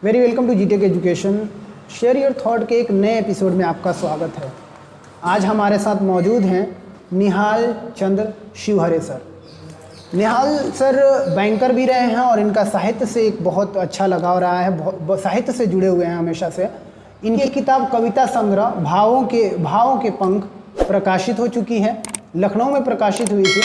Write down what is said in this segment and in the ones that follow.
Very welcome to जीटेक education. Share your thought के एक नए एपिसोड में आपका स्वागत है। आज हमारे साथ मौजूद हैं निहाल चंद्र शिवहरे सर। निहाल सर बैंकर भी रहे हैं और इनका साहित्य से एक बहुत अच्छा लगाव रहा है, साहित्य से जुड़े हुए हैं हमेशा से। इनकी किताब कविता संग्रह भावों के पंख प्रकाशित हो चुकी है, लखनऊ में प्रकाशित हुई थी।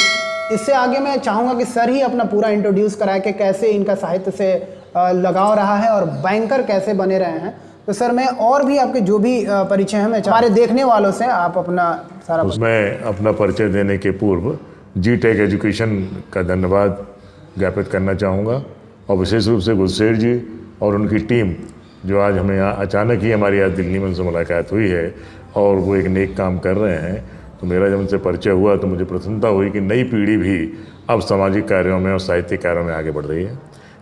इससे आगे मैं चाहूँगा कि सर ही अपना पूरा इंट्रोड्यूस कराए कि कैसे इनका साहित्य से लगाव रहा है और बैंकर कैसे बने रहे हैं। तो सर मैं और भी आपके जो भी परिचय हैं मैं हमारे देखने वालों से आप अपना सारा उसमें अपना परिचय देने के पूर्व जीटेक एजुकेशन का धन्यवाद ज्ञापित करना चाहूँगा और विशेष रूप से गुलशेर जी और उनकी टीम जो आज हमें यहाँ अचानक ही हमारी आज दिल्ली में उनसे मुलाकात हुई है और वो एक नेक काम कर रहे हैं। तो मेरा जब उनसे परिचय हुआ तो मुझे प्रसन्नता हुई कि नई पीढ़ी भी अब सामाजिक कार्यों में और साहित्यिक कार्यों में आगे बढ़ रही है।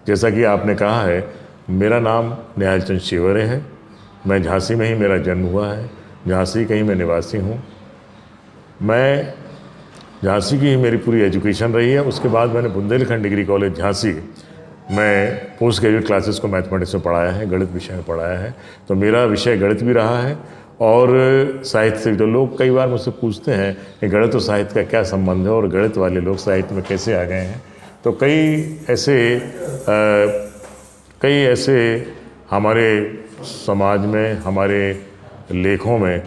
जैसा कि आपने कहा है, मेरा नाम निहाल चंद्र शिवहरे है। मैं झांसी में ही मेरा जन्म हुआ है, झांसी का ही मैं निवासी हूँ। मैं झांसी की ही मेरी पूरी एजुकेशन रही है। उसके बाद मैंने बुंदेलखंड डिग्री कॉलेज झांसी में पोस्ट ग्रेजुएट क्लासेस को मैथमेटिक्स में पढ़ाया है, गणित विषय में पढ़ाया है। तो मेरा विषय गणित भी रहा है और साहित्य से। तो लोग कई बार मुझसे पूछते हैं कि गणित और साहित्य का क्या संबंध है और गणित वाले लोग साहित्य में कैसे आ गए हैं। तो कई ऐसे हमारे समाज में, हमारे लेखों में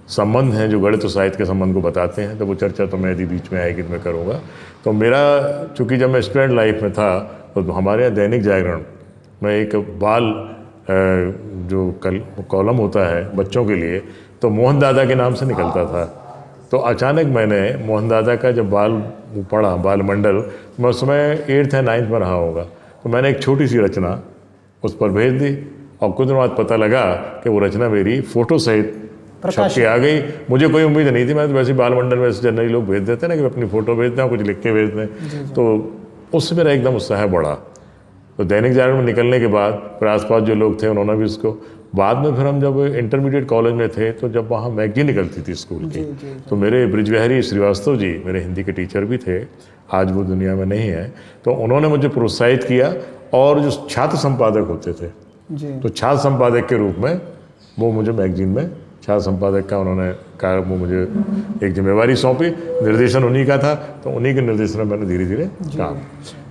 संबंध हैं जो गणित और साहित्य के संबंध को बताते हैं। तो वो चर्चा तो मैं यदि बीच में आएगी तो मैं करूँगा। तो मेरा चूँकि जब मैं स्टूडेंट लाइफ में था तो हमारे यहाँ दैनिक जागरण में एक बाल जो कॉलम होता है बच्चों के लिए, तो मोहन दादा के नाम से निकलता था। तो अचानक मैंने मोहन दादा का जब पढ़ा बाल मंडल, मैं उस समय 8th या 9th में रहा होगा। तो मैंने एक छोटी सी रचना उस पर भेज दी और कुछ दिन बाद पता लगा कि वो रचना मेरी फ़ोटो सहित छप के आ गई। मुझे कोई उम्मीद नहीं थी। मैं तो वैसे बाल मंडल में जनरली लोग भेज देते हैं ना कि अपनी फ़ोटो भेजते हैं, कुछ लिख के भेजते हैं। तो उससे मेरा एकदम उत्साह बढ़ा। तो दैनिक जागरण में निकलने के बाद फिर आसपास जो लोग थे उन्होंने भी उसको, बाद में फिर हम जब इंटरमीडिएट कॉलेज में थे तो जब वहाँ मैगजीन निकलती थी स्कूल की, तो मेरे ब्रिजबिहारी श्रीवास्तव जी मेरे हिंदी के टीचर भी थे, आज वो दुनिया में नहीं है। तो उन्होंने मुझे प्रोत्साहित किया और जो छात्र संपादक होते थे तो छात्र संपादक के रूप में वो मुझे मैगजीन में छात्र संपादक का उन्होंने कहा, वो मुझे एक जिम्मेवारी सौंपी। निर्देशन उन्हीं का था, तो उन्हीं के निर्देशन में मैंने धीरे धीरे काम।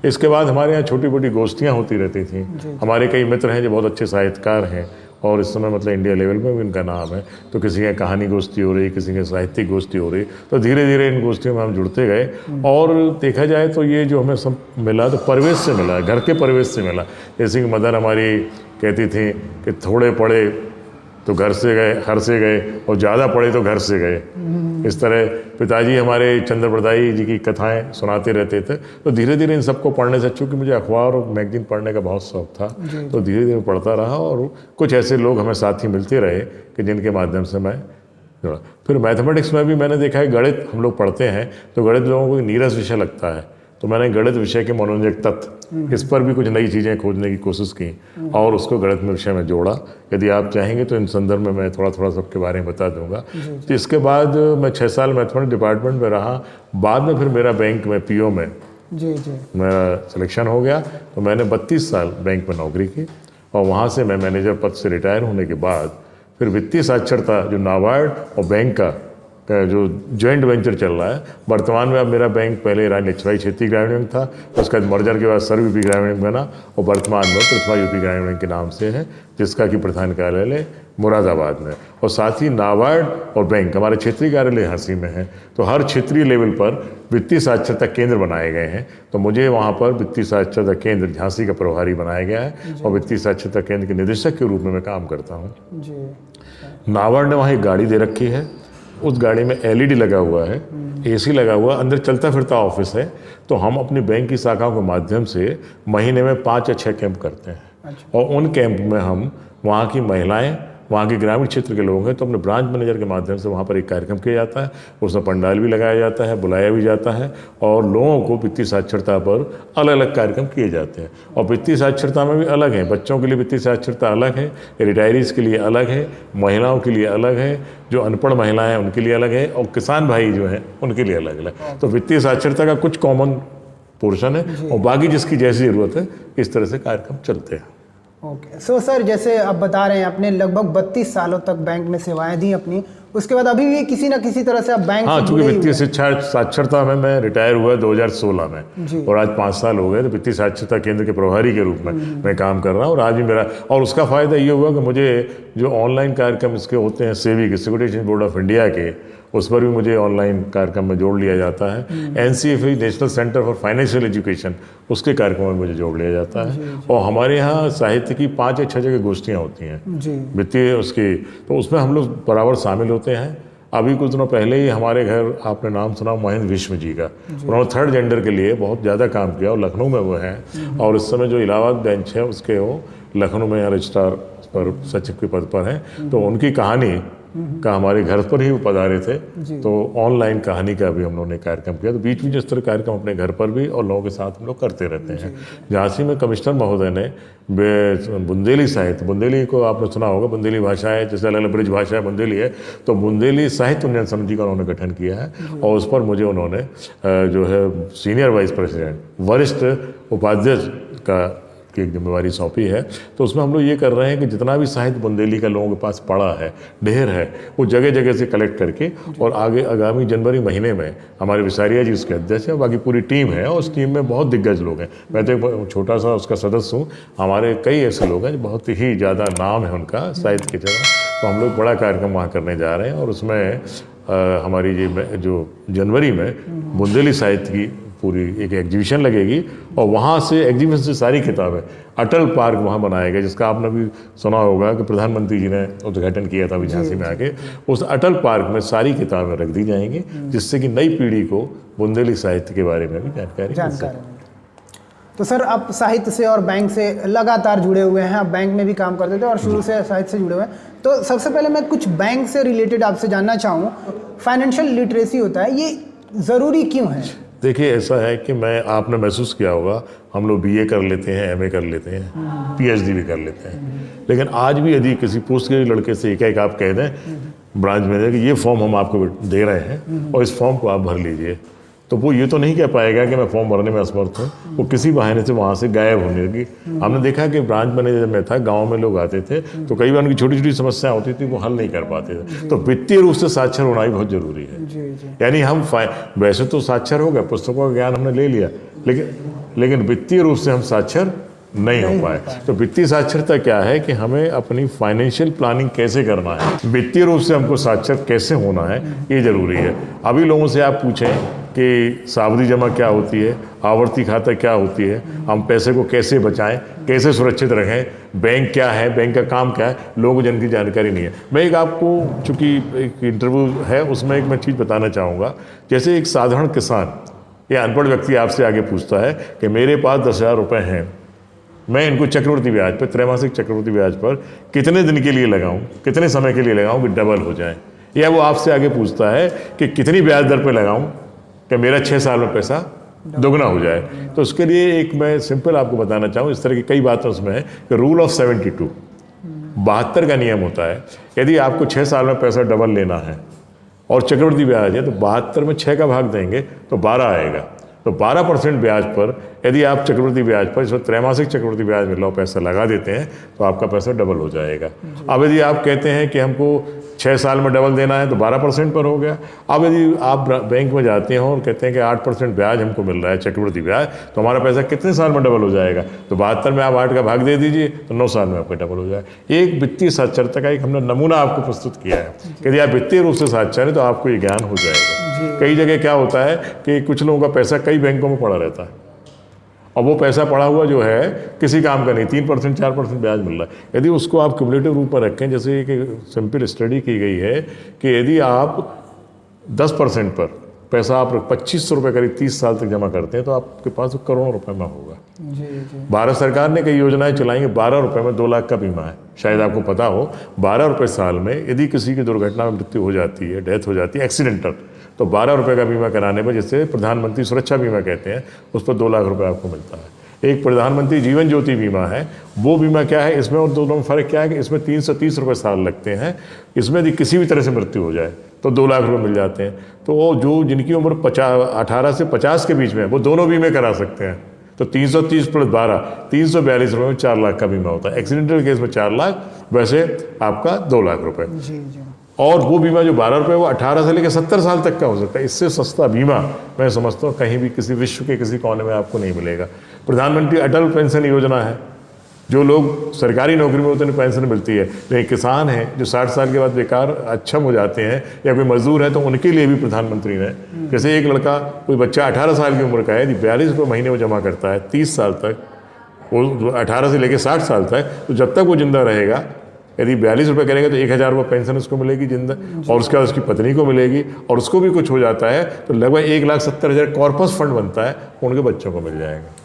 इसके बाद हमारे यहाँ छोटी मोटी गोष्ठियाँ होती रहती थीं। हमारे कई मित्र हैं जो बहुत अच्छे साहित्यकार हैं और इस समय मतलब इंडिया लेवल में भी उनका नाम है। तो किसी की कहानी गोष्ठी हो रही, किसी की साहित्यिक गोष्ठी हो रही, तो धीरे धीरे इन गोष्ठियों में हम जुड़ते गए। और देखा जाए तो ये जो हमें सब मिला तो परिवेश से मिला, घर के परिवेश से मिला। जैसे कि मदर हमारी कहती थी कि थोड़े पढ़े तो घर से गए, घर से गए, और ज़्यादा पढ़े तो घर से गए। इस तरह पिताजी हमारे चंद्र प्रदाई जी की कथाएं सुनाते रहते थे। तो धीरे धीरे इन सबको पढ़ने से, चूँकि मुझे अखबार और मैगजीन पढ़ने का बहुत शौक था, तो धीरे धीरे पढ़ता रहा और कुछ ऐसे लोग हमें साथी मिलते रहे कि जिनके माध्यम से मैं जुड़ा। फिर मैथमेटिक्स में भी मैंने देखा है, गणित हम लोग पढ़ते हैं तो गणित लोगों को नीरस विषय लगता है। तो मैंने गणित विषय के मनोरंजक तत्व, इस पर भी कुछ नई चीज़ें खोजने की कोशिश की और उसको गणित में विषय में जोड़ा। यदि आप चाहेंगे तो इन संदर्भ में मैं थोड़ा थोड़ा सबके बारे में बता दूंगा। तो इसके बाद मैं 6 साल मैथमेटिक्स डिपार्टमेंट में रहा। बाद में फिर मेरा बैंक में पीओ में मेरा सिलेक्शन हो गया। तो मैंने 32 साल बैंक में नौकरी की और वहाँ से मैं मैनेजर पद से रिटायर होने के बाद फिर वित्तीय साक्षरता जो नाबार्ड और बैंक का जो जॉइंट वेंचर चल रहा है, वर्तमान में अब मेरा बैंक पहले रानी लक्ष्मीबाई क्षेत्रीय ग्रामीण बैंक था, उसका मर्जर के बाद सर्व यूपी ग्रामीण बैंक बना और वर्तमान में प्रतिभा यूपी ग्रामीण बैंक के नाम से है, जिसका कि प्रधान कार्यालय मुरादाबाद में। और साथ ही नाबार्ड और बैंक हमारे क्षेत्रीय कार्यालय झांसी में है। तो हर क्षेत्रीय लेवल पर वित्तीय साक्षरता केंद्र बनाए गए हैं। तो मुझे वहाँ पर वित्तीय साक्षरता केंद्र झांसी का प्रभारी बनाया गया है और वित्तीय साक्षरता केंद्र के निदेशक के रूप में मैं काम करता हूँ। नाबार्ड ने वहाँ एक गाड़ी दे रखी है, उस गाड़ी में एलईडी लगा हुआ है, एसी लगा हुआ, अंदर चलता फिरता ऑफिस है। तो हम अपनी बैंक की शाखाओं के माध्यम से महीने में 5 या 6 कैंप करते हैं। और उन कैंप में हम वहाँ की महिलाएं, वहाँ के ग्रामीण क्षेत्र के लोग हैं, तो अपने ब्रांच मैनेजर के माध्यम से वहाँ पर एक कार्यक्रम किया जाता है। उसमें पंडाल भी लगाया जाता है, बुलाया भी जाता है और लोगों को वित्तीय साक्षरता पर अलग अलग कार्यक्रम किए जाते हैं। और वित्तीय साक्षरता में भी अलग है, बच्चों के लिए वित्तीय साक्षरता अलग है, रिटायरीज़ के लिए अलग है, महिलाओं के लिए अलग है, जो अनपढ़ महिलाएं हैं उनके लिए अलग है, और किसान भाई जो हैं उनके लिए अलग अलग। तो वित्तीय साक्षरता का कुछ कॉमन पोर्शन है और बाकी जिसकी जैसी ज़रूरत है इस तरह से कार्यक्रम चलते हैं। ओके सो सर, जैसे आप बता रहे हैं आपने लगभग 32 सालों तक बैंक में सेवाएं दी अपनी, उसके बाद अभी भी किसी न किसी तरह से आप बैंक हाँ, से चूंकि जुड़े ही वित्तीय हुए हैं। शिक्षा साक्षरता में मैं रिटायर हुआ 2016 में जी। और आज 5 साल हो गए, तो वित्तीय साक्षरता केंद्र के प्रभारी के रूप में मैं काम कर रहा हूँ। और आज भी मेरा, और उसका फ़ायदा ये हुआ कि मुझे जो ऑनलाइन कार्यक्रम इसके होते हैं सेवी के, सिक्योरिटी बोर्ड ऑफ इंडिया के, उस पर भी मुझे ऑनलाइन कार्यक्रम में जोड़ लिया जाता है। NCFE national centre for financial education, उसके कार्यक्रम में मुझे जोड़ लिया जाता है। और हमारे यहाँ साहित्य की 5 या 6 जगह गोष्ठियाँ होती हैं जी। वित्तीय उसकी, तो उसमें हम लोग बराबर शामिल होते हैं। अभी कुछ दिनों पहले ही हमारे घर, आपने नाम सुना महेंद्र विश्व जी का, उन्होंने 3rd जेंडर के लिए बहुत ज़्यादा काम किया और लखनऊ में वो हैं। और इस समय जो इलाहाबाद बेंच है उसके वो लखनऊ में रजिस्ट्रार पर सचिव के पद पर हैं। तो उनकी कहानी का हमारे घर पर ही वो पधारे थे, तो ऑनलाइन कहानी का भी हम लोगों ने कार्यक्रम किया। तो बीच बीच इस तरह कार्यक्रम अपने घर पर भी और लोगों के साथ हम लोग करते रहते हैं। झांसी में कमिश्नर महोदय ने बुंदेली साहित्य, बुंदेली को आपने सुना होगा, बुंदेली भाषा है, जैसे अलग अलग ब्रिज भाषा है, बुंदेली है, तो बुंदेली साहित्य उन्नयन समिति का उन्होंने गठन किया है। और उस पर मुझे उन्होंने जो है सीनियर वाइस प्रेसिडेंट, वरिष्ठ उपाध्यक्ष का की एक जिम्मेवारी सौंपी है। तो उसमें हम लोग ये कर रहे हैं कि जितना भी साहित्य बुंदेली का लोगों के पास पड़ा है, ढेर है, वो जगह जगह से कलेक्ट करके, और आगे आगामी जनवरी महीने में हमारे विसारिया जी उसके अध्यक्ष हैं, बाकी पूरी टीम है, और उस टीम में बहुत दिग्गज लोग हैं। मैं तो एक छोटा सा उसका सदस्य हूँ। हमारे कई ऐसे लोग हैं जो बहुत ही ज़्यादा नाम है उनका साहित्य की जगह। तो हम लोग बड़ा कार्यक्रम वहाँ करने जा रहे हैं। और उसमें हमारी ये जो जनवरी में बुंदेली साहित्य की पूरी एक एग्जीबिशन लगेगी, और वहाँ से एग्जीबिशन से सारी किताबें, अटल पार्क वहाँ बनाया गया, जिसका आपने भी सुना होगा कि प्रधानमंत्री जी ने उद्घाटन किया था अभी झांसी में आके। उस अटल पार्क में सारी किताबें रख दी जाएंगी, जिससे कि नई पीढ़ी को बुंदेली साहित्य के बारे में भी जानकारी मिल सके। तो सर, आप साहित्य से और बैंक से लगातार जुड़े हुए हैं, आप बैंक में भी काम करते थे और शुरू से साहित्य से जुड़े हुए हैं। तो सबसे पहले मैं कुछ बैंक से रिलेटेड आपसे जानना चाहूँ, फाइनेंशियल लिटरेसी होता है, ये ज़रूरी क्यों है? देखिए, ऐसा है कि आपने महसूस किया होगा, हम लोग BA कर लेते हैं, MA कर लेते हैं, PhD भी कर लेते हैं, लेकिन आज भी यदि किसी पोस्ट ग्रेजुएट लड़के से एक आप कह दें ब्रांच मैनेजर कि ये फॉर्म हम आपको दे रहे हैं और इस फॉर्म को आप भर लीजिए, तो वो ये तो नहीं कह पाएगा कि मैं फॉर्म भरने में असमर्थ हूँ। वो किसी बहाने से वहाँ से गायब होने लगी। हमने देखा कि ब्रांच मैनेजर में था, गांव में लोग आते थे, तो कई बार उनकी छोटी छोटी समस्याएं होती थी, वो हल नहीं कर पाते थे। तो वित्तीय रूप से साक्षर होना भी बहुत जरूरी है। यानी हम वैसे तो साक्षर हो गए, पुस्तकों का ज्ञान हमने ले लिया, लेकिन वित्तीय रूप से हम साक्षर नहीं हो पाए। तो वित्तीय साक्षरता क्या है कि हमें अपनी फाइनेंशियल प्लानिंग कैसे करना है, वित्तीय रूप से हमको साक्षर कैसे होना है, ये जरूरी है। अभी लोगों से आप पूछें कि सावधि जमा क्या होती है, आवर्ती खाता क्या होती है, हम पैसे को कैसे बचाएं, कैसे सुरक्षित रखें, बैंक क्या है, बैंक का काम क्या है, लोगों को जिनकी जानकारी नहीं है। मैं एक आपको, चूँकि एक इंटरव्यू है उसमें एक मैं चीज़ बताना चाहूँगा। जैसे एक साधारण किसान या अनपढ़ व्यक्ति आपसे आगे पूछता है कि मेरे पास 10,000 रुपये हैं, मैं इनको चक्रवृद्धि ब्याज पर, त्रैमासिक चक्रवृद्धि ब्याज पर कितने दिन के लिए लगाऊं, कितने समय के लिए लगाऊं कि डबल हो जाए। या वो आपसे आगे पूछता है कि कितनी ब्याज दर पर लगाऊं कि मेरा 6 साल में पैसा दोगुना हो जाए। तो उसके लिए एक मैं सिंपल आपको बताना चाहूँ, इस तरह की कई बातें उसमें है कि रूल ऑफ 72, 72 का नियम होता है। यदि आपको 6 साल में पैसा डबल लेना है और चक्रवृद्धि ब्याज है, तो 72 में 6 का भाग देंगे तो 12 आएगा। तो 12% ब्याज पर यदि आप चक्रवृद्धि ब्याज पर, इसमें त्रैमासिक चक्रवृद्धि ब्याज में पैसा लगा देते हैं, तो आपका पैसा डबल हो जाएगा। अब यदि आप कहते हैं कि हमको 6 साल में डबल देना है, तो 12% पर हो गया। अब यदि आप बैंक में जाते हैं और कहते हैं कि 8% ब्याज हमको मिल रहा है चक्रवृद्धि ब्याज, तो हमारा पैसा कितने साल में डबल हो जाएगा? तो 72 में आप 8 का भाग दे दीजिए, तो 9 साल में आपका डबल हो जाएगा। एक वित्तीय साक्षरता का एक हमने नमूना आपको प्रस्तुत किया है कि यदि आप वित्तीय रूप से साक्षर हैं तो आपको ये ज्ञान हो जाएगा। कई जगह क्या होता है कि कुछ लोगों का पैसा कई बैंकों में पड़ा रहता है, और वो पैसा पड़ा हुआ जो है किसी काम का नहीं, 3% 4% ब्याज मिल रहा है। यदि उसको आप क्यूमुलेटिव रूप में रखें, जैसे एक सिंपल स्टडी की गई है कि यदि आप 10% पर पैसा आप 2500 रुपये करीब 30 साल तक जमा करते हैं, तो आपके पास करोड़ों रुपए में होगा। भारत सरकार ने कई योजनाएं चलाई हैं। 12 रुपये में 2 लाख का बीमा है, शायद आपको पता हो। 12 रुपये साल में यदि किसी की दुर्घटना में मृत्यु हो जाती है, डेथ हो जाती है, एक्सीडेंटल, तो 12 रुपये का बीमा कराने पर, जिसे प्रधानमंत्री सुरक्षा बीमा कहते हैं, उस पर 2 लाख रुपये आपको मिलता है। एक प्रधानमंत्री जीवन ज्योति बीमा है, वो बीमा क्या है, इसमें और दोनों में फ़र्क क्या है कि इसमें 330 रुपये साल लगते हैं। इसमें यदि किसी भी तरह से मृत्यु हो जाए तो 2 लाख रुपये मिल जाते हैं। तो वो जो जिनकी उम्र 18 से 50 के बीच में है, वो दोनों बीमे करा सकते हैं। तो 330 प्लस 12 342 रुपये में 4 लाख का बीमा होता है। एक्सीडेंटल केस में 4 लाख, वैसे आपका 2 लाख रुपए। जी जी। और वो बीमा जो 12 रुपये वो 18 से लेकर 70 साल तक का हो सकता है। इससे सस्ता बीमा मैं समझता हूँ कहीं भी किसी विश्व के किसी कोने में आपको नहीं मिलेगा। प्रधानमंत्री अटल पेंशन योजना है, जो लोग सरकारी नौकरी में होते हैं पेंशन मिलती है, लेकिन किसान हैं जो 60 साल के बाद बेकार अक्षम हो जाते हैं या कोई मजदूर है तो उनके लिए भी प्रधानमंत्री ने, जैसे एक लड़का कोई बच्चा 18 साल की उम्र का है, यदि 42 रुपये महीने वो जमा करता है 30 साल तक, वो 18 से लेकर 60 साल तक, तो जब तक वो जिंदा रहेगा यदि 42 रुपये करेंगे तो 1000 रुपये पेंशन उसको मिलेगी जिंदा, और उसके बाद उसकी पत्नी को मिलेगी, और उसको भी कुछ हो जाता है तो लगभग 1,70,000 कॉर्पस फंड बनता है, उनके बच्चों को मिल जाएगा।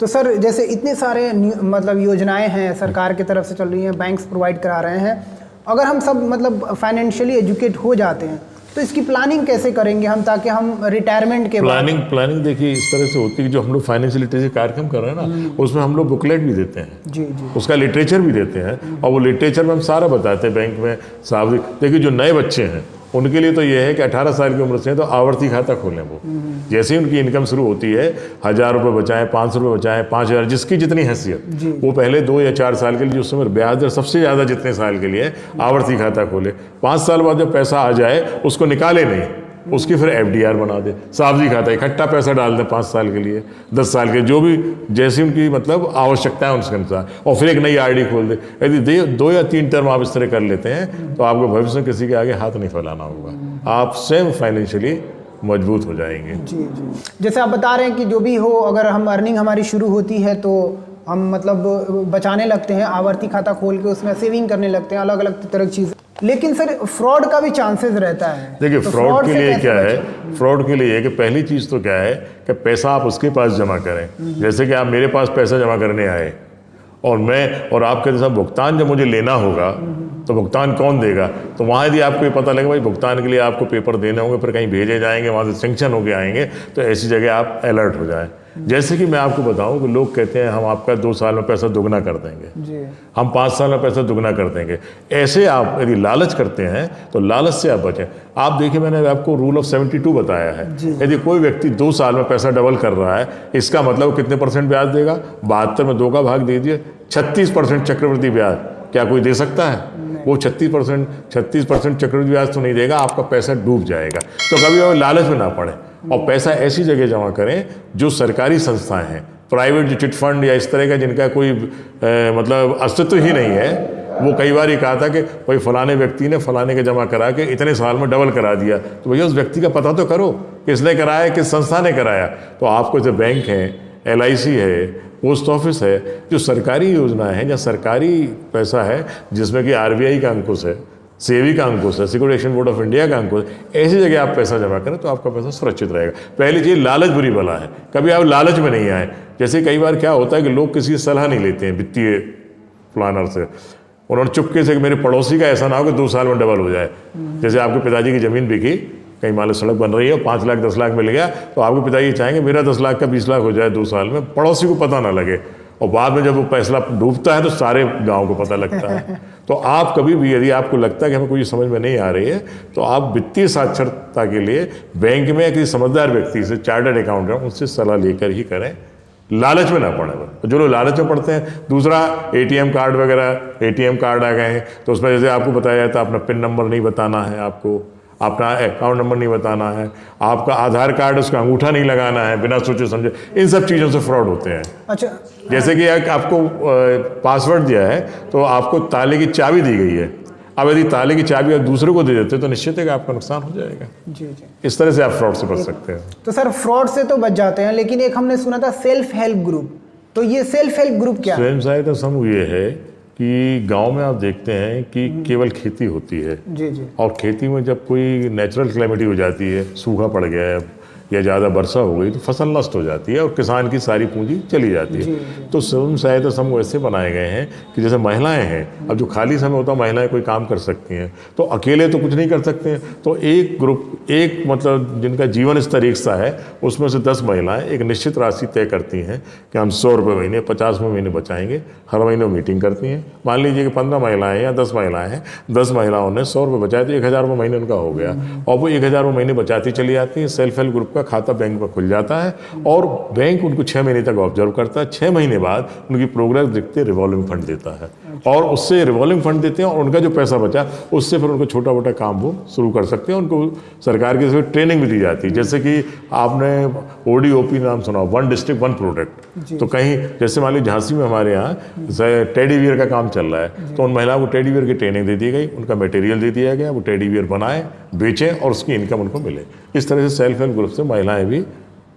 तो सर जैसे इतने सारे मतलब योजनाएं हैं सरकार की तरफ से चल रही हैं, बैंक्स प्रोवाइड करा रहे हैं, अगर हम सब मतलब फाइनेंशियली एजुकेट हो जाते हैं तो इसकी प्लानिंग कैसे करेंगे हम, ताकि हम रिटायरमेंट के बाद प्लानिंग देखिए इस तरह से होती है कि जो हम लोग फाइनेंशियल लिटरेसी कार्यक्रम कर रहे हैं ना, उसमें हम लोग बुकलेट भी देते हैं, जी जी, उसका लिटरेचर भी देते हैं, और वो लिटरेचर में हम सारा बताते हैं बैंक में साहब। देखिए जो नए बच्चे हैं उनके लिए तो ये है कि 18 साल की उम्र से तो आवर्ती खाता खोलें। वो जैसे ही उनकी इनकम शुरू होती है 1000 रुपये बचाएं, 500 रुपये बचाएं, 5000, जिसकी जितनी हैसियत, वो पहले 2 या 4 साल के लिए, उस समय ब्याज दर सबसे ज़्यादा जितने साल के लिए आवर्ती खाता खोले। 5 साल बाद जब पैसा आ जाए उसको निकाले नहीं, उसकी फिर FDR बना दे, सावधि खाता, इकट्ठा पैसा डाल दें 5 साल के लिए, 10 साल के, जो भी जैसी उनकी मतलब आवश्यकता है उसके अनुसार, और फिर एक नई RD खोल दे। यदि 2 या 3 टर्म आप इस तरह कर लेते हैं तो आपको भविष्य में किसी के आगे हाथ नहीं फैलाना होगा, आप स्वयं फाइनेंशियली मजबूत हो जाएंगे। जी जी। जैसे आप बता रहे हैं कि जो भी हो, अगर हम अर्निंग हमारी शुरू होती है तो हम मतलब बचाने लगते हैं, आवर्ती खाता खोल के उसमें सेविंग करने लगते हैं, अलग अलग तरह की चीज़। लेकिन सर फ्रॉड का भी चांसेस रहता है। देखिए तो फ्रॉड के लिए क्या है, फ्रॉड के लिए कि पहली चीज़ तो क्या है कि पैसा आप उसके पास जमा करें। जैसे कि आप मेरे पास पैसा जमा करने आए और आपके जैसा भुगतान जब मुझे लेना होगा तो भुगतान कौन देगा, तो वहाँ यदि आपको ये पता लगे भाई भुगतान के लिए आपको पेपर देने होंगे, फिर कहीं भेजे जाएंगे, वहाँ से सेंक्शन होके आएंगे, तो ऐसी जगह आप अलर्ट हो जाएं। जैसे कि मैं आपको बताऊं कि लोग कहते हैं हम आपका 2 साल में पैसा दुगना कर देंगे जी, हम 5 साल में पैसा दुगना कर देंगे। ऐसे आप यदि लालच करते हैं तो लालच से आप बचें। आप देखिए मैंने आपको रूल ऑफ 72 बताया है, यदि कोई व्यक्ति 2 साल में पैसा डबल कर रहा है, इसका मतलब कितने % ब्याज देगा, 72 में 2 का भाग दे दीजिए, 36% चक्रवृद्धि ब्याज। क्या कोई दे सकता है? वो 36% चक्रवृद्धि ब्याज तो नहीं देगा, आपका पैसा डूब जाएगा। तो कभी वो लालच में ना पड़े और पैसा ऐसी जगह जमा करें जो सरकारी संस्थाएं हैं, प्राइवेट जो चिट फंड या इस तरह का जिनका कोई मतलब अस्तित्व ही नहीं है। वो कई बार ये कहा था कि भाई फलाने व्यक्ति ने फलाने के जमा करा के इतने साल में डबल करा दिया, तो भैया उस व्यक्ति का पता तो करो किसने कराया, किस संस्था ने कराया। तो आपको जो बैंक है, LIC है, पोस्ट ऑफिस है, जो सरकारी योजना है या सरकारी पैसा है जिसमें कि RBI का अंकुश है, सेवी का अंकुश है, सिक्योरिटी बोर्ड ऑफ इंडिया का अंकुश, ऐसी जगह आप पैसा जमा करें तो आपका पैसा सुरक्षित रहेगा। पहली चीज़ लालच बुरी बला है, कभी आप लालच में नहीं आए। जैसे कई बार क्या होता है कि लोग किसी सलाह नहीं लेते हैं वित्तीय प्लानर से, उन्होंने चुपके से कि मेरे पड़ोसी का ऐसा ना हो कि 2 साल में डबल हो जाए। जैसे आपके पिताजी की ज़मीन बिकी, कहीं मान लो सड़क बन रही है, 5 लाख 10 लाख मिल गया, तो आपके पिताजी चाहेंगे मेरा 10 लाख का 20 लाख हो जाए 2 साल में, पड़ोसी को पता ना लगे, और बाद में जब वो फैसला डूबता है तो सारे गांव को पता लगता है। तो आप कभी भी यदि आपको लगता है कि हमें कोई समझ में नहीं आ रही है, तो आप वित्तीय साक्षरता के लिए बैंक में या किसी समझदार व्यक्ति से, चार्टर्ड अकाउंटेंट, उनसे सलाह लेकर ही करें, लालच में ना पड़े। तो जो लोग लालच में पड़ते हैं, दूसरा ATM कार्ड वगैरह, ATM कार्ड आ गए हैं तो उसमें जैसे आपको बताया जाता है अपना पिन नंबर नहीं बताना है, आपको अपना अकाउंट नंबर नहीं बताना है, आपका आधार कार्ड उसका अंगूठा नहीं लगाना है बिना सोचे समझे, इन सब चीज़ों से फ्रॉड होते हैं। अच्छा, जैसे कि आपको पासवर्ड दिया है तो आपको ताले की चाबी दी गई है, अब यदि ताले की चाबी आप दूसरे को दे देते तो निश्चित है कि आपका नुकसान हो जाएगा। जी जी, इस तरह से आप फ्रॉड से बच सकते हैं। तो सर फ्रॉड से तो बच जाते हैं, लेकिन एक हमने सुना था सेल्फ हेल्प ग्रुप, तो ये सेल्फ हेल्प ग्रुप क्या है? स्वयं सहायता समूह ये है कि गांव में आप देखते हैं कि केवल खेती होती है जी जी, और खेती में जब कोई नेचुरल क्लैमिटी हो जाती है, सूखा पड़ गया है या ज़्यादा वर्षा हो गई तो फसल नष्ट हो जाती है और किसान की सारी पूंजी चली जाती है। तो स्वयं सहायता समूह ऐसे बनाए गए हैं कि जैसे महिलाएं हैं, अब जो खाली समय होता है महिलाएं कोई काम कर सकती हैं, तो अकेले तो कुछ नहीं कर सकते हैं, तो एक ग्रुप, एक मतलब जिनका जीवन स्तर एक सा है, उसमें से 10 महिलाएं एक निश्चित राशि तय करती हैं कि हम 100 रुपये महीने 50 महीने बचाएंगे। हर महीने मीटिंग करती हैं। मान लीजिए कि 15 महिलाएं या 10 महिलाएं हैं, 10 महिलाओं ने 100 रुपये बचाए तो 1000 रुपये महीने उनका हो गया, और वो 1000 रुपये महीने बचाती चली जाती है। सेल्फ हेल्प ग्रुप उनका खाता बैंक में खुल जाता है और बैंक उनको 6 महीने तक ऑब्जर्व करता है। 6 महीने बाद उनकी प्रोग्रेस देखते रिवॉल्विंग फंड देता है और उससे रिवॉल्विंग फंड देते हैं और उनका जो पैसा बचा उससे फिर उनको छोटा मोटा काम वो शुरू कर सकते हैं। उनको सरकार की तरफ से ट्रेनिंग भी दी जाती है, जैसे कि आपने ODOP नाम सुना, 1 डिस्ट्रिक्ट 1 प्रोडक्ट। तो कहीं जैसे मान लीजिए झांसी में हमारे यहाँ टेडी बियर का काम चल रहा है, तो उन महिलाओं को टेडी बियर की ट्रेनिंग दे दी गई, उनका मटेरियल दे दिया गया, वो टेडी बियर बनाए, बेचें और उसकी इनकम उनको मिले। इस तरह से सेल्फ हेल्प ग्रुप से महिलाएं भी,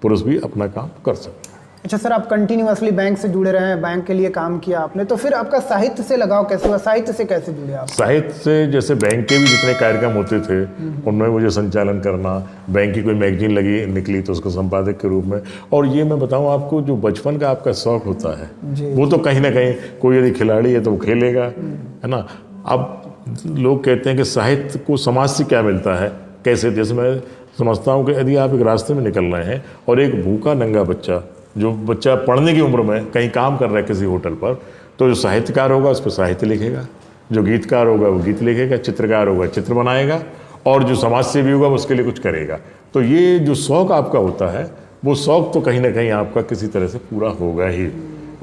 पुरुष भी अपना काम कर सकते हैं। अच्छा सर, आप कंटिन्यूअसली बैंक से जुड़े रहे हैं, बैंक के लिए काम किया आपने, तो फिर आपका साहित्य से लगाव कैसे हुआ? साहित्य से कैसे जुड़े आप? साहित्य से जैसे बैंक के भी जितने कार्यक्रम होते थे उनमें मुझे संचालन करना, बैंक की कोई मैगजीन लगी निकली तो उसको संपादक के रूप में। और ये मैं बताऊं आपको, जो बचपन का आपका शौक होता है वो तो कहीं ना कहीं, कोई यदि खिलाड़ी है तो वो खेलेगा, है ना। अब लोग कहते हैं कि साहित्य को समाज से क्या मिलता है, कैसे? जैसे मैं समझता हूँ कि यदि आप एक रास्ते में निकल रहे हैं और एक भूखा नंगा बच्चा, जो बच्चा पढ़ने की उम्र में कहीं काम कर रहा है किसी होटल पर, तो जो साहित्यकार होगा उस पर साहित्य लिखेगा, जो गीतकार होगा वो गीत लिखेगा, चित्रकार होगा चित्र बनाएगा, और जो समाज सेवी होगा वो उसके लिए कुछ करेगा। तो ये जो शौक़ आपका होता है वो शौक़ तो कहीं ना कहीं आपका किसी तरह से पूरा होगा ही,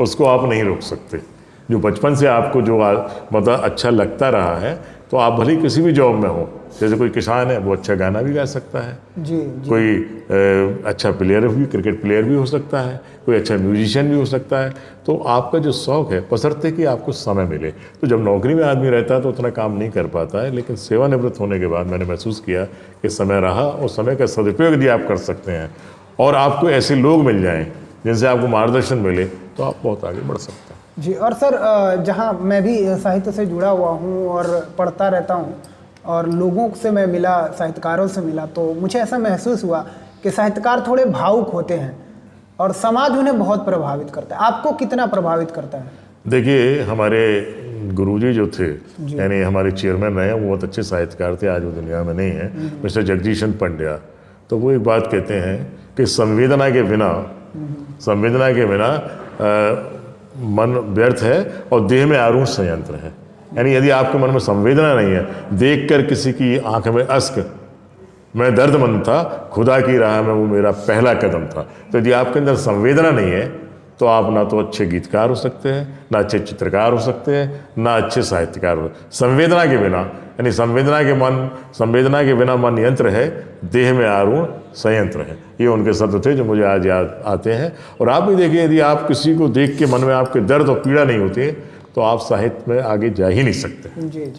उसको आप नहीं रोक सकते। जो बचपन से आपको जो मतलब अच्छा लगता रहा है, तो आप भले ही किसी भी जॉब में हो, जैसे कोई किसान है वो अच्छा गाना भी गा सकता है, जी। कोई अच्छा प्लेयर भी, क्रिकेट प्लेयर भी हो सकता है, कोई अच्छा म्यूजिशियन भी हो सकता है। तो आपका जो शौक़ है, बशर्ते कि आपको समय मिले। तो जब नौकरी में आदमी रहता है तो उतना काम नहीं कर पाता है, लेकिन सेवानिवृत्त होने के बाद मैंने महसूस किया कि समय रहा और समय का सदुपयोग यदि आप कर सकते हैं और आपको ऐसे लोग मिल जाएं जिनसे आपको मार्गदर्शन मिले, तो आप बहुत आगे बढ़ सकते हैं। जी। और सर, जहाँ मैं भी साहित्य से जुड़ा हुआ हूँ और पढ़ता रहता हूँ और लोगों से मैं मिला, साहित्यकारों से मिला, तो मुझे ऐसा महसूस हुआ कि साहित्यकार थोड़े भावुक होते हैं और समाज उन्हें बहुत प्रभावित करता है। आपको कितना प्रभावित करता है? देखिए, हमारे गुरुजी जो थे, यानी हमारे चेयरमैन रहे, वो बहुत अच्छे साहित्यकार थे, आज वो दुनिया में नहीं है, मिस्टर जगदीशन पंड्या। तो वो एक बात कहते हैं कि संवेदना के बिना मन व्यर्थ है और देह में आरूढ़ संयंत्र है। यानी यदि आपके मन में संवेदना नहीं है, देखकर किसी की आंख में अश्क, मैं दर्दमंद था, खुदा की राह में वो मेरा पहला कदम था। तो यदि आपके अंदर संवेदना नहीं है तो आप ना तो अच्छे गीतकार हो सकते हैं, ना अच्छे चित्रकार हो सकते हैं, ना अच्छे साहित्यकार हो। संवेदना के बिना, यानी संवेदना के बिना मन यंत्र है, देह में आरूढ़ संयंत्र है। ये उनके शब्द थे जो मुझे आज याद आते हैं। और आप भी देखिए, यदि आप किसी को देख के मन में आपके दर्द और पीड़ा नहीं होती है तो आप साहित्य में आगे जा ही नहीं सकते। जी।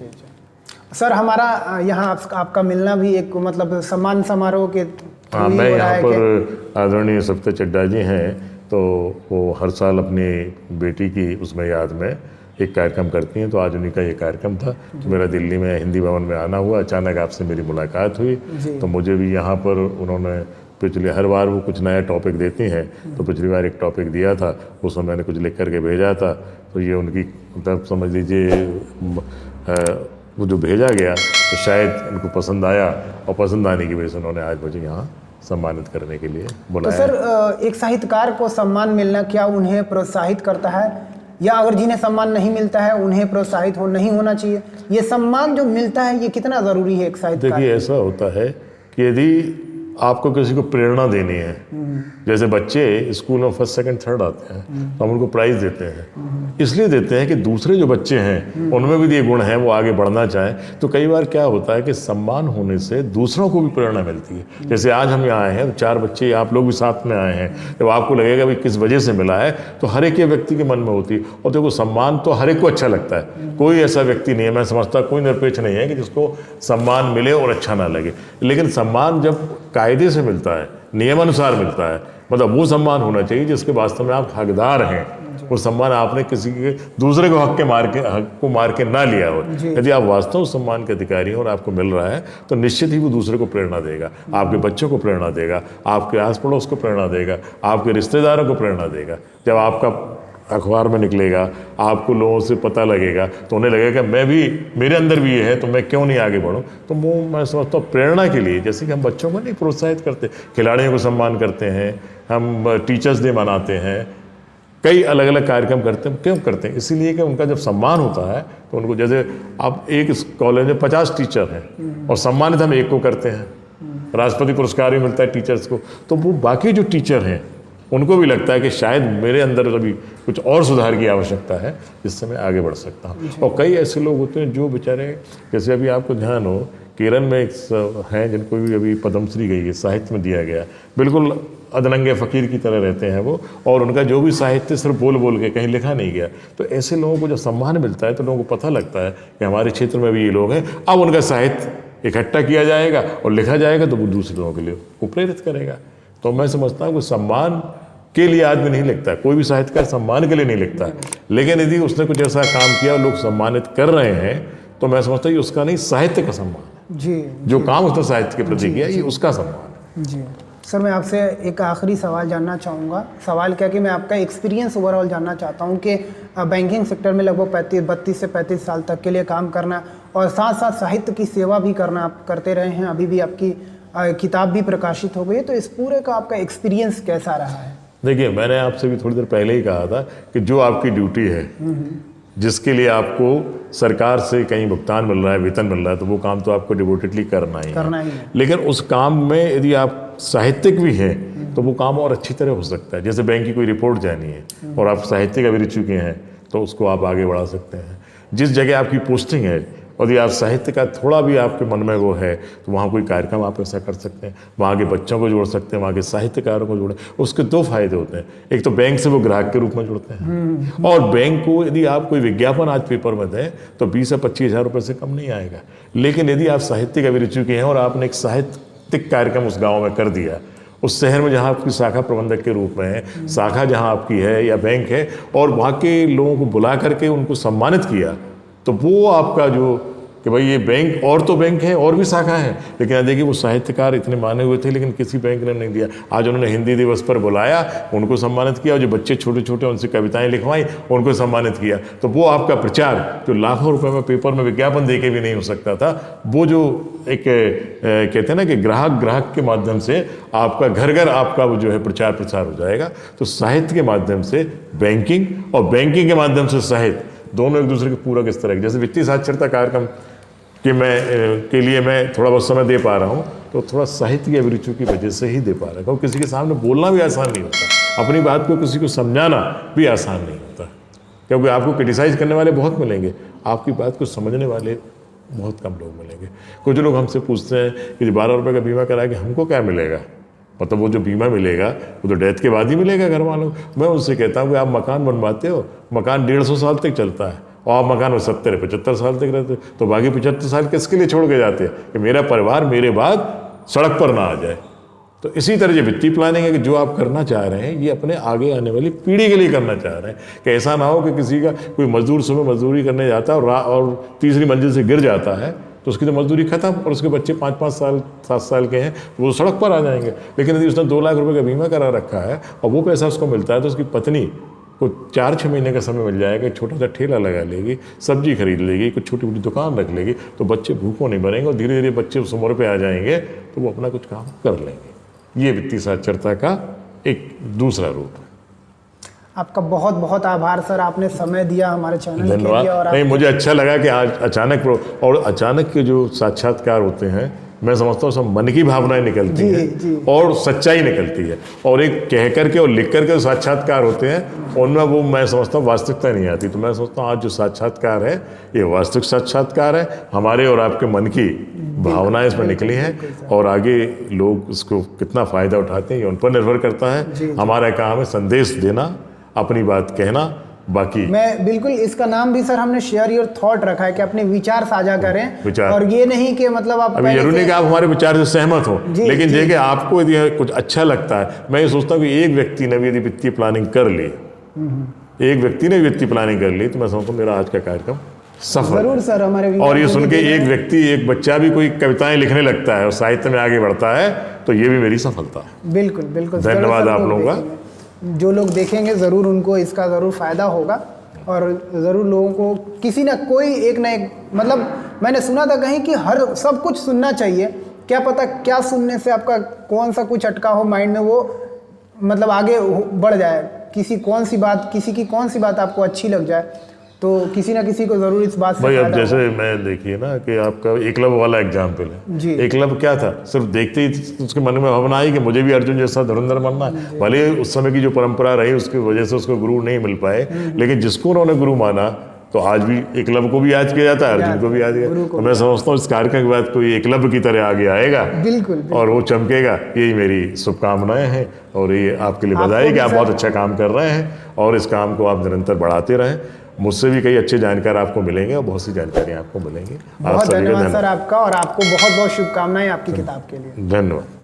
सर, हमारा यहाँ आपका मिलना भी एक मतलब सम्मान समारोह के हाँ, मैं यहाँ पर आदरणीय सत्य चड्डा जी हैं, तो वो हर साल अपनी बेटी की उसमें याद में एक कार्यक्रम करती हैं। तो आज उन्हीं का ये कार्यक्रम था, तो मेरा दिल्ली में हिंदी भवन में आना हुआ, अचानक आपसे मेरी मुलाकात हुई। तो मुझे भी यहाँ पर उन्होंने पिछले हर बार वो कुछ नया टॉपिक देती हैं, तो पिछली बार एक टॉपिक दिया था, उसमें मैंने कुछ लिख करके भेजा था। तो ये उनकी मतलब समझ लीजिए वो जो भेजा गया तो शायद उनको पसंद आया, और पसंद आने की वजह से उन्होंने आज मुझे यहाँ सम्मानित करने के लिए बुलाया। तो सर, एक साहित्यकार को सम्मान मिलना क्या उन्हें प्रोत्साहित करता है, या अगर जिन्हें सम्मान नहीं मिलता है उन्हें प्रोत्साहित नहीं होना चाहिए? ये सम्मान जो मिलता है ये कितना ज़रूरी है एक साहित्यकार? देखिए, ऐसा होता है कि यदि आपको किसी को प्रेरणा देनी है, जैसे बच्चे स्कूल में फर्स्ट सेकंड थर्ड आते हैं तो हम उनको प्राइज़ देते हैं, इसलिए देते हैं कि दूसरे जो बच्चे हैं उनमें भी ये गुण हैं, वो आगे बढ़ना चाहें। तो कई बार क्या होता है कि सम्मान होने से दूसरों को भी प्रेरणा मिलती है। जैसे आज हम यहाँ आए हैं तो 4 बच्चे, आप लोग भी साथ में आए हैं, जब आपको लगेगा भाई किस वजह से मिला है, तो हर एक व्यक्ति के मन में होती है। और देखो, सम्मान तो हर एक को अच्छा लगता है, कोई ऐसा व्यक्ति नहीं है, मैं समझता कोई निरपेक्ष नहीं है कि जिसको सम्मान मिले और अच्छा ना लगे। लेकिन सम्मान जब कायदे से मिलता है, नियमानुसार मिलता है, मतलब वो सम्मान होना चाहिए जिसके वास्तव में आप हकदार हैं। वो सम्मान आपने किसी के दूसरे को हक को मार के ना लिया हो। यदि आप वास्तव सम्मान के अधिकारी हैं और आपको मिल रहा है तो निश्चित ही वो दूसरे को प्रेरणा देगा, आपके बच्चों को प्रेरणा देगा, आपके आस पड़ोस को प्रेरणा देगा, आपके रिश्तेदारों को प्रेरणा देगा। जब आपका अखबार में निकलेगा, आपको लोगों से पता लगेगा, तो उन्हें लगेगा मैं भी, मेरे अंदर भी ये है, तो मैं क्यों नहीं आगे बढ़ूँ। तो वो मैं समझता हूँ प्रेरणा के लिए, जैसे कि हम बच्चों को नहीं प्रोत्साहित करते, खिलाड़ियों को सम्मान करते हैं, हम टीचर्स डे मनाते हैं, कई अलग अलग कार्यक्रम करते हैं। क्यों करते हैं? इसीलिए कि उनका जब सम्मान होता है तो उनको, जैसे अब एक कॉलेज में 50 टीचर हैं और सम्मानित हम एक को करते हैं, राष्ट्रपति पुरस्कार भी मिलता है टीचर्स को। तो वो बाकी जो टीचर हैं उनको भी लगता है कि शायद मेरे अंदर अभी कुछ और सुधार की आवश्यकता है जिससे मैं आगे बढ़ सकता हूँ। और कई ऐसे लोग होते हैं जो बेचारे, जैसे अभी आपको ध्यान हो केरल में एक हैं जिनको भी अभी पद्मश्री गई है, साहित्य में दिया गया, बिल्कुल अदनंगे फ़कीर की तरह रहते हैं वो, और उनका जो भी साहित्य सिर्फ बोल बोल के कहीं लिखा नहीं गया। तो ऐसे लोगों को जब सम्मान मिलता है तो लोगों को पता लगता है कि हमारे क्षेत्र में भी ये लोग हैं, अब उनका साहित्य इकट्ठा किया जाएगा और लिखा जाएगा तो वो दूसरे लोगों के लिए वो प्रेरित करेगा। तो मैं समझता हूँ कि सम्मान के लिए आदमी नहीं लिखता, कोई भी साहित्यकार सम्मान के लिए नहीं लिखता, लेकिन यदि उसने कुछ ऐसा काम किया और लोग सम्मानित कर रहे हैं तो मैं समझता हूँ कि उसका नहीं, साहित्य का सम्मान जी, जो काम उसने साहित्य के प्रति किया ये उसका सम्मान। जी सर, मैं आपसे एक आखिरी सवाल जानना चाहूँगा। सवाल क्या कि मैं आपका एक्सपीरियंस ओवरऑल जानना चाहता हूँ कि बैंकिंग सेक्टर में लगभग 32 से 35 साल तक के लिए काम करना और साथ साथ साहित्य की सेवा भी करना आप करते रहे हैं, अभी भी आपकी किताब भी प्रकाशित हो गई है, तो इस पूरे का आपका एक्सपीरियंस कैसा रहा है? देखिए, मैंने आपसे भी थोड़ी देर पहले ही कहा था कि जो आपकी ड्यूटी है, जिसके लिए आपको सरकार से कहीं भुगतान मिल रहा है, वेतन मिल रहा है, तो वो काम तो आपको डिवोटेडली करना ही है। लेकिन उस काम में यदि आप साहित्यिक भी हैं तो वो काम और अच्छी तरह हो सकता है। जैसे बैंक की कोई रिपोर्ट जानी है और आप साहित्य का भी रुचि के हैं तो उसको आप आगे बढ़ा सकते हैं। जिस जगह आपकी पोस्टिंग है और यदि आप साहित्य का थोड़ा भी आपके मन में वो है तो वहाँ कोई कार्यक्रम आप ऐसा कर सकते हैं, वहाँ के बच्चों को जोड़ सकते हैं, वहाँ के साहित्यकारों को जोड़ें। उसके दो फायदे होते हैं, एक तो बैंक से वो ग्राहक के रूप में जुड़ते हैं और बैंक को यदि आप कोई विज्ञापन आज पेपर में दें तो 20 से 25 हज़ार रुपये से कम नहीं आएगा। लेकिन यदि आप साहित्य का भी रुचि के हैं और आपने एक साहित्यिक कार्यक्रम उस गाँव में कर दिया, उस शहर में जहाँ आपकी शाखा प्रबंधक के रूप में है, शाखा जहाँ आपकी है या बैंक है, और वहाँ के लोगों को बुला करके उनको सम्मानित किया, तो वो आपका जो कि भाई ये बैंक, और तो बैंक है और भी शाखा है, लेकिन देखिए वो साहित्यकार इतने माने हुए थे लेकिन किसी बैंक ने नहीं दिया। आज उन्होंने हिंदी दिवस पर बुलाया, उनको सम्मानित किया, और जो बच्चे छोटे छोटे उनसे कविताएं लिखवाई उनको सम्मानित किया। तो वो आपका प्रचार जो लाखों रुपए में पेपर में विज्ञापन दे के भी नहीं हो सकता था, वो जो एक कहते हैं ना कि ग्राहक के माध्यम से आपका घर घर आपका वो जो है प्रचार प्रसार हो जाएगा। तो साहित्य के माध्यम से बैंकिंग और बैंकिंग के माध्यम से साहित्य दोनों एक दूसरे के पूरक इस तरह के, जैसे वित्तीय साक्षरता कार्यक्रम के लिए मैं थोड़ा बहुत समय दे पा रहा हूँ तो थोड़ा साहित्य की अभिरुचि की वजह से ही दे पा रहा हूँ। किसी के सामने बोलना भी आसान नहीं होता, अपनी बात को किसी को समझाना भी आसान नहीं होता, क्योंकि आपको क्रिटिसाइज करने वाले बहुत मिलेंगे, आपकी बात को समझने वाले बहुत कम लोग मिलेंगे। कुछ लोग हमसे पूछते हैं कि 12 रुपये का बीमा करा के हमको क्या मिलेगा, मतलब वो जो बीमा मिलेगा वो तो डेथ के बाद ही मिलेगा घर वालों। मैं उनसे कहता हूँ कि आप मकान बनवाते हो, मकान 150 साल तक चलता है और आप मकान में 70-75 साल तक रहते, तो बाकी 75 साल किसके लिए छोड़ के जाते हैं कि मेरा परिवार मेरे बाद सड़क पर ना आ जाए। तो इसी तरह जो वित्तीय प्लानिंग है कि जो आप करना चाह रहे हैं ये अपने आगे आने वाली पीढ़ी के लिए करना चाह रहे हैं, कि ऐसा ना हो कि किसी का कोई मजदूर सुबह मजदूरी करने जाता है और तीसरी मंजिल से गिर जाता है तो उसकी तो मजदूरी खत्म, और उसके बच्चे 5-5 साल 7 साल के हैं वो सड़क पर आ जाएंगे। लेकिन यदि उसने 2 लाख रुपए का बीमा करा रखा है और वो पैसा उसको मिलता है तो उसकी पत्नी को 4-6 महीने का समय मिल जाएगा, छोटा सा ठेला लगा लेगी, सब्जी खरीद लेगी, कुछ छोटी मोटी दुकान रख लेगी, तो बच्चे भूखों नहीं बनेंगे और धीरे धीरे बच्चे उस उम्र पे आ जाएंगे तो वो अपना कुछ काम कर लेंगे। ये वित्तीय साक्षरता का एक दूसरा रूप है। आपका बहुत बहुत आभार सर, आपने समय दिया हमारे चैनल के लिए। धन्यवाद। नहीं, मुझे अच्छा लगा कि आज अचानक के जो साक्षात्कार होते हैं मैं समझता हूँ सब मन की भावनाएं निकलती हैं और सच्चाई निकलती है, और एक कह करके और लिख करके साक्षात्कार होते हैं उनमें वो मैं समझता हूँ वास्तविकता नहीं आती। तो मैं समझता हूँ आज जो साक्षात्कार है ये वास्तविक साक्षात्कार है, हमारे और आपके मन की भावनाएं इसमें निकली हैं, और आगे लोग इसको कितना फ़ायदा उठाते हैं ये उन पर निर्भर करता है। हमारा काम है संदेश देना, अपनी बात कहना। बाकी मैं बिल्कुल, इसका नाम भी सर हमने शेयर योर थॉट रखा है कि अपने विचार साझा करें, और ये नहीं कि मतलब आप अभी जरूरी नहीं कि आप हमारे विचार से सहमत हो, लेकिन ये कि आपको यदि कुछ अच्छा लगता है। मैं ये सोचता हूँ कि एक व्यक्ति ने भी यदि वित्तीय प्लानिंग कर ली, एक व्यक्ति ने वित्तीय प्लानिंग कर ली तो मैं समझता हूँ मेरा आज का कार्यक्रम सफल जरूर सर। हमारे और ये सुन के एक व्यक्ति, एक बच्चा भी कोई कविताएं लिखने लगता है और साहित्य में आगे बढ़ता है तो ये भी मेरी सफलता है। बिल्कुल बिल्कुल, धन्यवाद आप लोगों का। जो लोग देखेंगे ज़रूर उनको इसका ज़रूर फ़ायदा होगा, और ज़रूर लोगों को किसी ना कोई एक ना एक, मतलब मैंने सुना था कहीं कि हर सब कुछ सुनना चाहिए, क्या पता क्या सुनने से आपका कौन सा कुछ अटका हो माइंड में वो मतलब आगे बढ़ जाए, किसी की कौन सी बात आपको अच्छी लग जाए। तो किसी ना किसी को ज़रूर इस बात से भाई अब फायदा जैसे मैं देखिए ना कि आपका एकलव्य वाला एग्जाम्पल है। जी। एकलव्य क्या था, सिर्फ देखते ही उसके मन में भावना आई कि मुझे भी अर्जुन जैसा धुरंधर बनना है। भले उस समय की जो परंपरा रही उसकी वजह से उसको गुरु नहीं मिल पाए, लेकिन जिसको उन्होंने गुरु माना तो आज भी एकलव्य को भी याद किया जाता है, अर्जुन को भी याद किया। तो मैं समझता हूँ इस कार्यक्रम के बाद कोई एकलव्य की तरह आगे आएगा, बिल्कुल और वो चमकेगा। यही मेरी शुभकामनाएं हैं, और ये आपके लिए बधाई कि आप बहुत अच्छा काम कर रहे हैं और इस काम को आप निरंतर बढ़ाते रहें। मुझसे भी कई अच्छे जानकार आपको मिलेंगे और बहुत सी जानकारी आपको मिलेंगी। बहुत धन्यवाद सर आपका, और आपको बहुत बहुत शुभकामनाएं आपकी किताब के लिए। धन्यवाद।